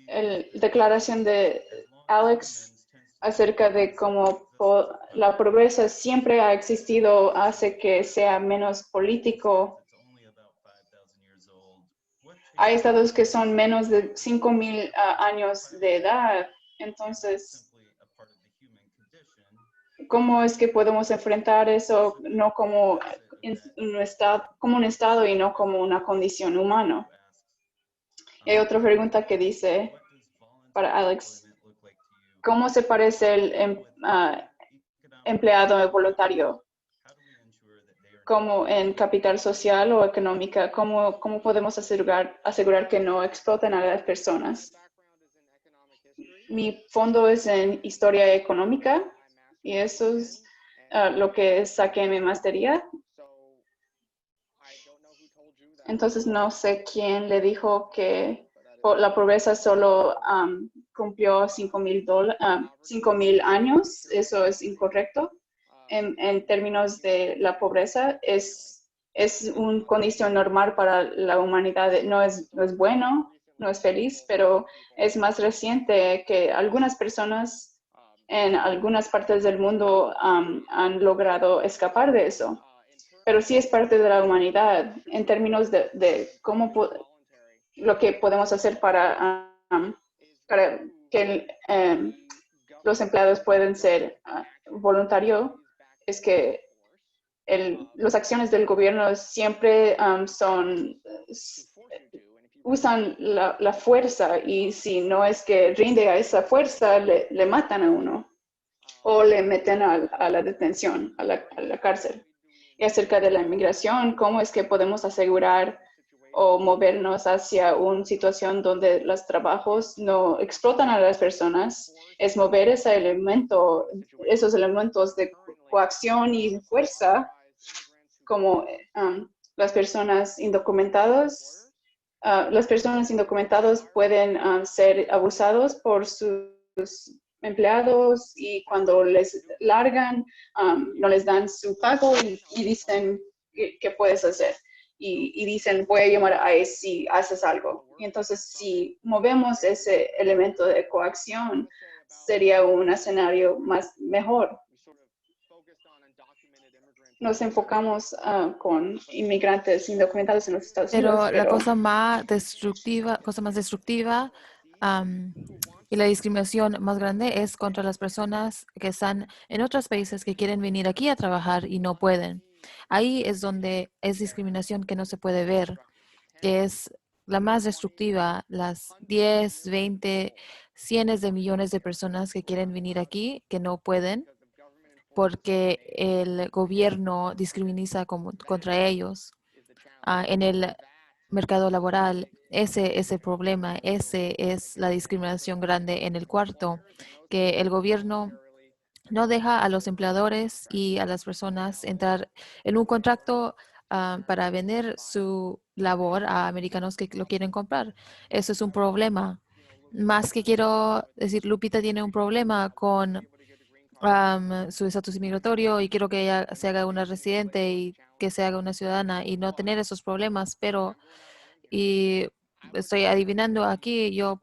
la declaración de Alex acerca de cómo la pobreza siempre ha existido, hace que sea menos político. Hay estados que son menos de 5,000 años de edad. Entonces, ¿cómo es que podemos enfrentar eso no como un estado y no como una condición humana? Y hay otra pregunta que dice, para Alex, ¿cómo se parece el empleado voluntario? ¿Como en capital social o económica? ¿Cómo podemos asegurar que no exploten a las personas? mi fondo es en historia económica y eso es lo que saqué en mi maestría. Entonces no sé quién le dijo que la pobreza solo cumplió 5,000 años. Eso es incorrecto. En términos de la pobreza, es una condición normal para la humanidad. No es bueno, no es feliz, pero es más reciente que algunas personas en algunas partes del mundo han logrado escapar de eso. Pero sí es parte de la humanidad en términos de cómo lo que podemos hacer para que los empleados puedan ser voluntarios, es que las acciones del gobierno siempre usan la fuerza, y si no es que rinde a esa fuerza, le matan a uno o le meten a la detención, a la cárcel. Y acerca de la inmigración, ¿cómo es que podemos asegurar o movernos hacia una situación donde los trabajos no explotan a las personas? Es mover esos elementos de coacción y fuerza, como las personas indocumentadas. Las personas indocumentadas pueden ser abusados por sus empleados, y cuando les largan, no les dan su pago y dicen, ¿qué puedes hacer? Y dicen, voy a llamar a ICE si haces algo. Y entonces, si movemos ese elemento de coacción, sería un escenario mejor. Nos enfocamos con inmigrantes indocumentados en los Estados Unidos, Pero la cosa más destructiva y la discriminación más grande es contra las personas que están en otros países que quieren venir aquí a trabajar y no pueden. Ahí es donde es discriminación que no se puede ver, que es la más destructiva, las 10, 20, cientos de millones de personas que quieren venir aquí, que no pueden, porque el gobierno discrimina contra ellos en el mercado laboral. Ese es el problema, ese es la discriminación grande en el cuarto, que el gobierno no deja a los empleadores y a las personas entrar en un contrato para vender su labor a americanos que lo quieren comprar. Eso es un problema. Más que quiero decir, Lupita tiene un problema con su estatus inmigratorio y quiero que ella se haga una residente y que se haga una ciudadana y no tener esos problemas, pero y estoy adivinando aquí, yo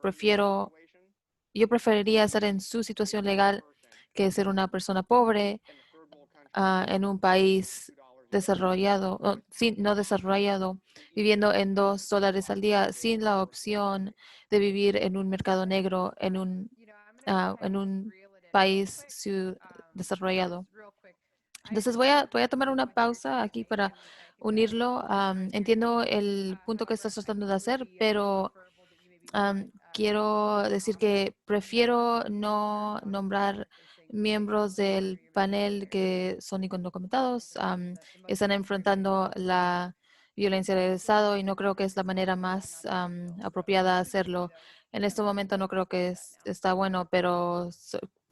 preferiría estar en su situación legal que ser una persona pobre en un país desarrollado, no desarrollado, viviendo en $2 al día sin la opción de vivir en un mercado negro, en un país desarrollado. Entonces voy a tomar una pausa aquí para unirlo. Entiendo el punto que estás tratando de hacer, pero quiero decir que prefiero no nombrar miembros del panel que son indocumentados. Están enfrentando la violencia del Estado y no creo que es la manera más apropiada de hacerlo. En este momento no creo que está bueno, pero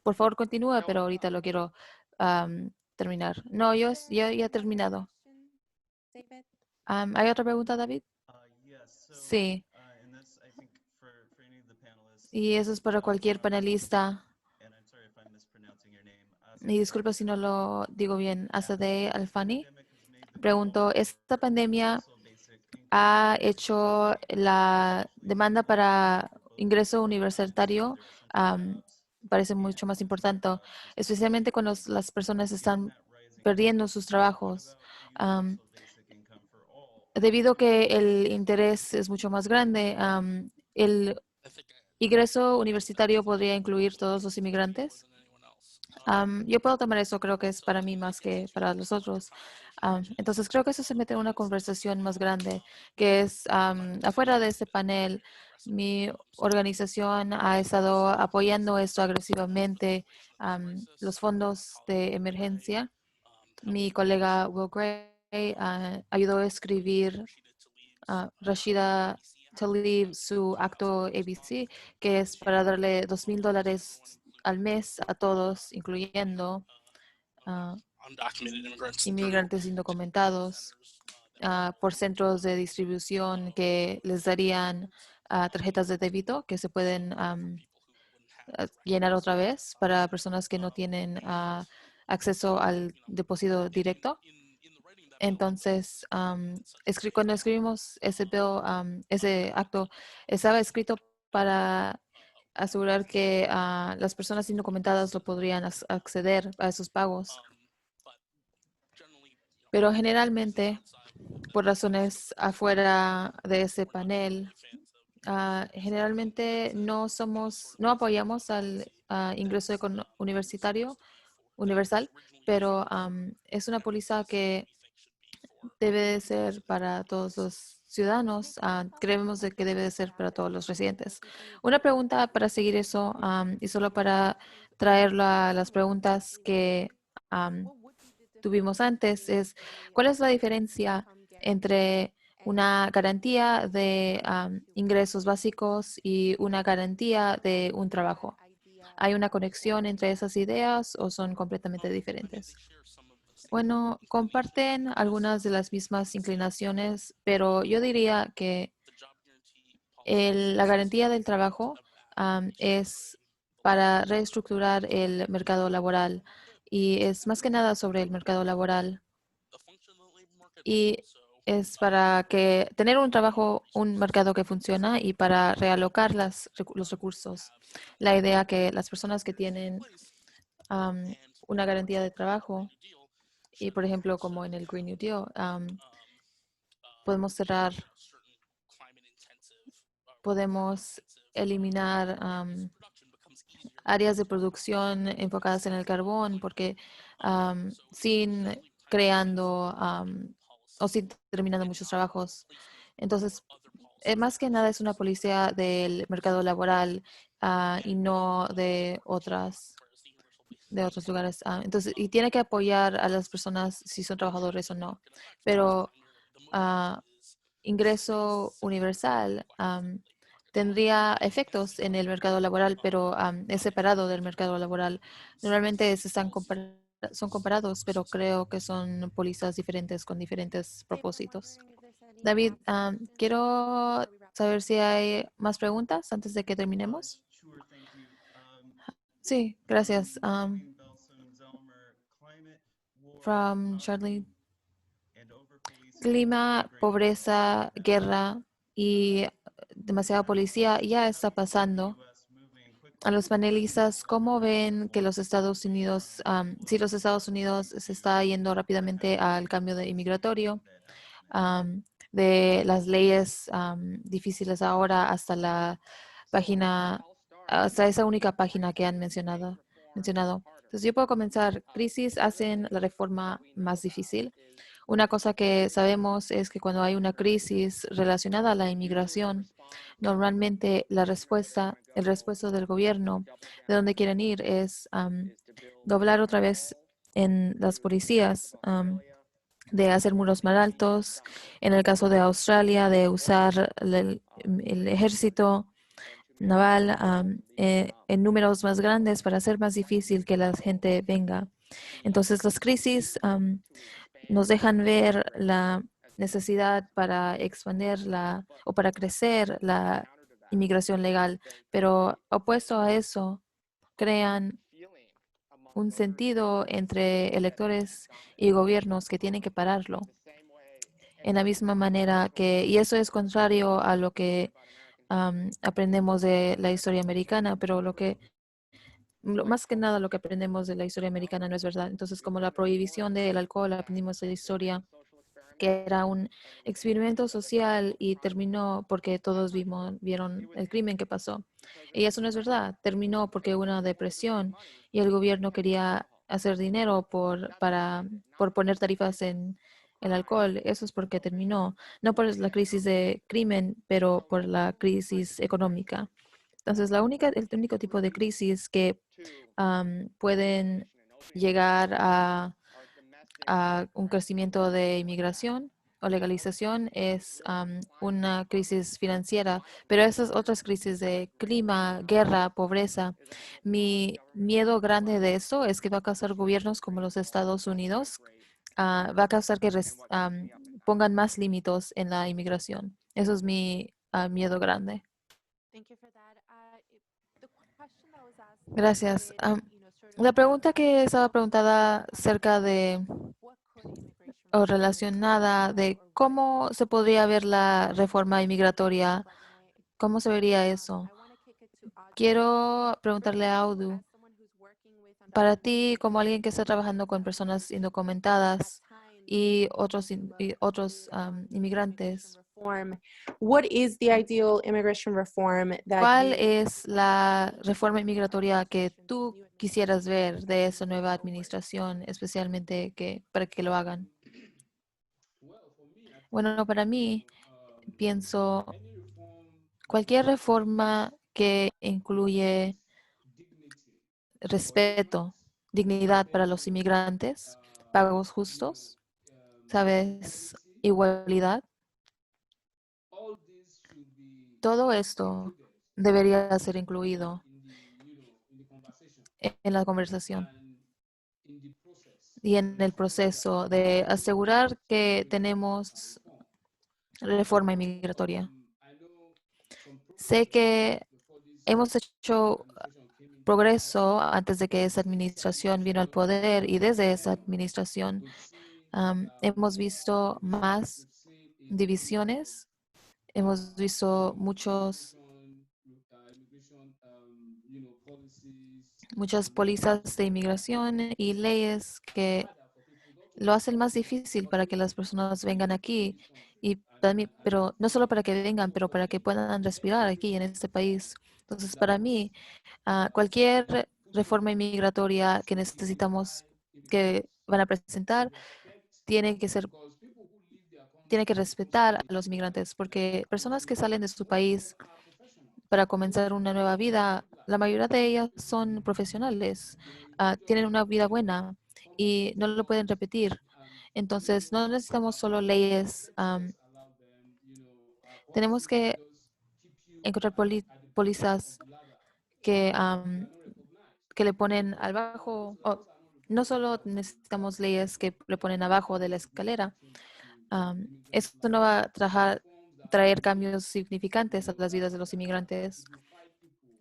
por favor continúa, pero ahorita lo quiero terminar. No, yo ya he terminado. ¿Hay otra pregunta, David? Sí. Y eso es para cualquier panelista. Y disculpa si no lo digo bien. Asade Alfani preguntó, ¿esta pandemia ha hecho la demanda para ingreso universitario? Parece mucho más importante, especialmente cuando las personas están perdiendo sus trabajos. Debido a que el interés es mucho más grande, el ingreso universitario podría incluir todos los inmigrantes. Yo puedo tomar eso, creo que es para mí más que para los otros. Entonces, creo que eso se mete en una conversación más grande, que es afuera de este panel. Mi organización ha estado apoyando esto agresivamente, los fondos de emergencia. Mi colega Will Gray ayudó a escribir Rashida to Leave su acto ABC, que es para darle $2,000 al mes a todos, incluyendo undocumented immigrants through inmigrantes indocumentados, por centros de distribución que les darían tarjetas de débito que se pueden llenar otra vez para personas que no tienen acceso al depósito directo. Entonces, cuando escribimos ese bill, ese acto, estaba escrito para asegurar que las personas indocumentadas lo podrían acceder a esos pagos. Pero generalmente, por razones afuera de ese panel, generalmente no apoyamos al ingreso universitario universal, pero es una póliza que debe de ser para todos los ciudadanos. Creemos de que debe de ser para todos los residentes. Una pregunta para seguir eso y solo para traerlo a las preguntas que tuvimos antes es, ¿cuál es la diferencia entre una garantía de ingresos básicos y una garantía de un trabajo? ¿Hay una conexión entre esas ideas o son completamente diferentes? Bueno, comparten algunas de las mismas inclinaciones, pero yo diría que la garantía del trabajo es para reestructurar el mercado laboral y es más que nada sobre el mercado laboral y es para que tener un trabajo, un mercado que funciona y para realocar los recursos. La idea que las personas que tienen una garantía de trabajo y, por ejemplo, como en el Green New Deal, podemos cerrar, podemos eliminar áreas de producción enfocadas en el carbón porque sin creando o sin terminando muchos trabajos. Entonces, más que nada es una policía del mercado laboral y no de otros lugares. Entonces, y tiene que apoyar a las personas si son trabajadores o no. Pero ingreso universal tendría efectos en el mercado laboral, pero es separado del mercado laboral. Normalmente son comparados, pero creo que son pólizas diferentes con diferentes propósitos. David, quiero saber si hay más preguntas antes de que terminemos. Sure, thank you. Sí, gracias. Charlene Belson-Zelmer, climate, war, From Charlie. and over-policing Clima, immigration pobreza, guerra y demasiada policía ya está pasando. US moving quickly A los panelistas, ¿cómo ven que los Estados Unidos, si los Estados Unidos se está yendo rápidamente al cambio de inmigratorio, de las leyes difíciles ahora hasta la página, hasta esa única página que han mencionado? Entonces, yo puedo comenzar. Crisis hacen la reforma más difícil. Una cosa que sabemos es que cuando hay una crisis relacionada a la inmigración, normalmente el respuesta del gobierno de donde quieren ir es doblar otra vez en las policías, de hacer muros más altos. En el caso de Australia, de usar el ejército naval en números más grandes para hacer más difícil que la gente venga. Entonces, las crisis nos dejan ver la necesidad para expandir o para crecer la inmigración legal, pero opuesto a eso, crean un sentido entre electores y gobiernos que tienen que pararlo en la misma manera y eso es contrario a lo que aprendemos de la historia americana, pero más que nada lo que aprendemos de la historia americana no es verdad. Entonces, como la prohibición del alcohol, aprendimos de la historia que era un experimento social y terminó porque todos vieron el crimen que pasó. Y eso no es verdad. Terminó porque hubo una depresión y el gobierno quería hacer dinero por poner tarifas en el alcohol. Eso es porque terminó, no por la crisis de crimen, pero por la crisis económica. Entonces, el único tipo de crisis que pueden llegar a un crecimiento de inmigración o legalización es una crisis financiera, pero esas otras crisis de clima, guerra, pobreza, mi miedo grande de esto es que va a causar gobiernos como los Estados Unidos, va a causar que pongan más límites en la inmigración. Eso es mi miedo grande. Thank you for that. The question that was asked Gracias. included, sort of La pregunta que estaba what preguntada could acerca de immigration o reform relacionada de or cómo se podría ver la reforma inmigratoria, but cómo se vería eso. I want to kick it to Audrey. Quiero preguntarle a Audu, As someone who's working with para undocumented ti, como immigrants, alguien que está trabajando con personas indocumentadas times y otros inmigrantes, reform, what is the ideal immigration reform that ¿cuál you es la reforma inmigratoria que tú quisieras ver de esa nueva administración, especialmente para que lo hagan? Bueno, para mí, pienso any reform cualquier reforma que incluye respeto, dignidad para los inmigrantes, pagos justos, ¿sabes? Igualdad. all this should be Todo esto included debería ser incluido in the conversation en la conversación and in the process y of en el ensuring that proceso de asegurar que tenemos reform. reforma inmigratoria. I know some Sé progress que before this hemos hecho administration came into power. progreso antes de que esa administración vino al poder y desde esa administración We've seen hemos more visto division. más We've seen a lot divisiones, hemos visto immigration, policies muchas and laws pólizas de inmigración y leyes que harder for people not to lo come hacen más difícil para que las personas vengan aquí in this country y también, pero no solo para que vengan, pero para que puedan respirar aquí en este país. Entonces, para mí, cualquier reforma inmigratoria que necesitamos, que van a presentar, tiene que ser, because people who leave their tiene que country to respetar start a a los different life migrantes, porque personas que salen de su most of them país are professionals. para comenzar una nueva vida, la mayoría de ellas son profesionales, You don't tienen just una vida come buena come up y with no lo pueden laws repetir. and Entonces, no necesitamos solo leyes, let's allow them, tenemos policies that que just keep you encontrar at the bottom of pólizas the ladder. que, You are not recognized. que le ponen abajo, no solo necesitamos leyes que le ponen abajo de la escalera, esto no va a traer cambios significantes a las vidas de los inmigrantes.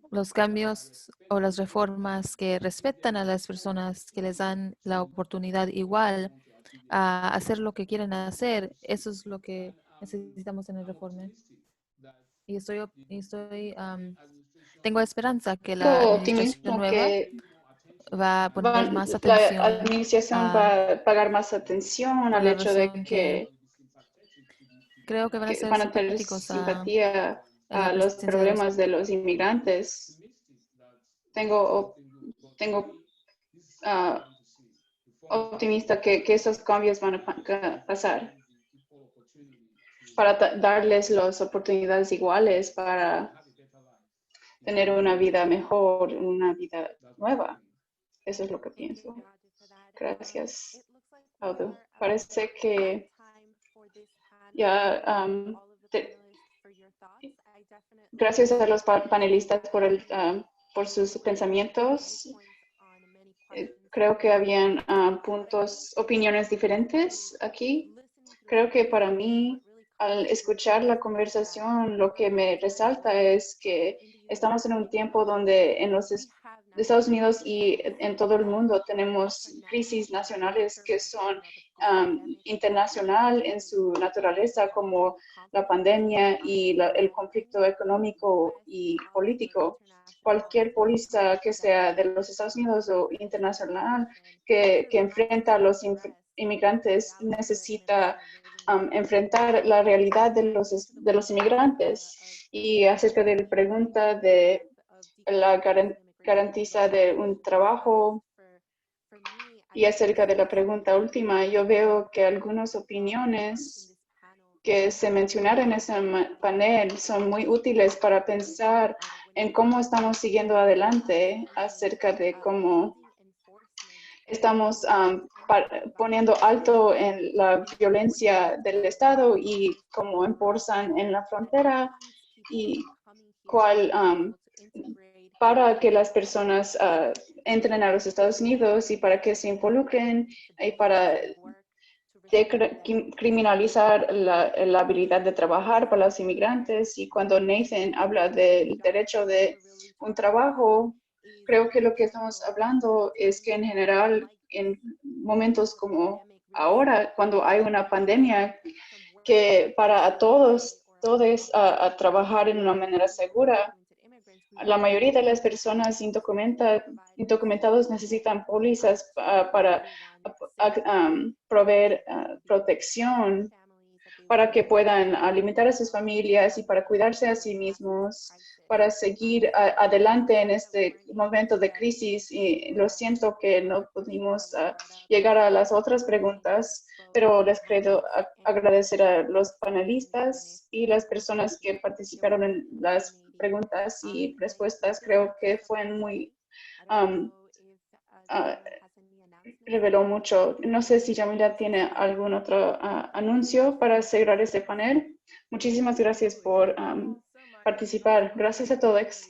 Los cambios o las reformas que respetan a las personas, que les dan la oportunidad igual a hacer lo que quieren hacer, eso es lo que necesitamos en el reforme. Y tengo esperanza que la administración Optimismo nueva que va a poner más la atención administración va a pagar más atención por al la hecho de razón que creo que van a que ser van a tener simpáticos simpatía a la a los presencia de los. problemas de los inmigrantes. Tengo optimista que esos cambios van a pasar para darles las oportunidades iguales para tener una vida mejor, una vida nueva. Eso es lo que pienso. Gracias, Audu. Parece que ya gracias a los panelistas por sus pensamientos. Creo que habían opiniones diferentes aquí. Creo que para mí, al escuchar la conversación, lo que me resalta es que estamos en un tiempo donde en los Estados Unidos y en todo el mundo tenemos crisis nacionales que son internacional en su naturaleza, como la pandemia y el conflicto económico y político. Cualquier póliza que sea de los Estados Unidos o internacional que enfrenta a los inmigrantes necesita enfrentar la realidad de los inmigrantes. Y acerca de la pregunta de la garantiza de un trabajo y acerca de la pregunta última, yo veo que algunas opiniones que se mencionaron en ese panel son muy útiles para pensar en cómo estamos siguiendo adelante acerca de cómo estamos poniendo alto en la violencia del Estado y cómo enforzan en la frontera y cuál para que las personas entren a los Estados Unidos y para que se involucren y para criminalizar la habilidad de trabajar para los inmigrantes. Y cuando Nathan habla del derecho de un trabajo, creo que lo que estamos hablando es que en general, en momentos como ahora, cuando hay una pandemia, que para a todos a trabajar en una manera segura, la mayoría de las personas indocumentados necesitan pólizas para proveer protección para que puedan alimentar a sus familias y para cuidarse a sí mismos, para seguir adelante en este momento de crisis. Y lo siento que no pudimos llegar a las otras preguntas, pero les quiero agradecer a los panelistas y las personas que participaron en las preguntas y respuestas. Creo que fueron muy reveló mucho. No sé si Yamila tiene algún otro anuncio para cerrar este panel. Muchísimas gracias por participar. Gracias a todos.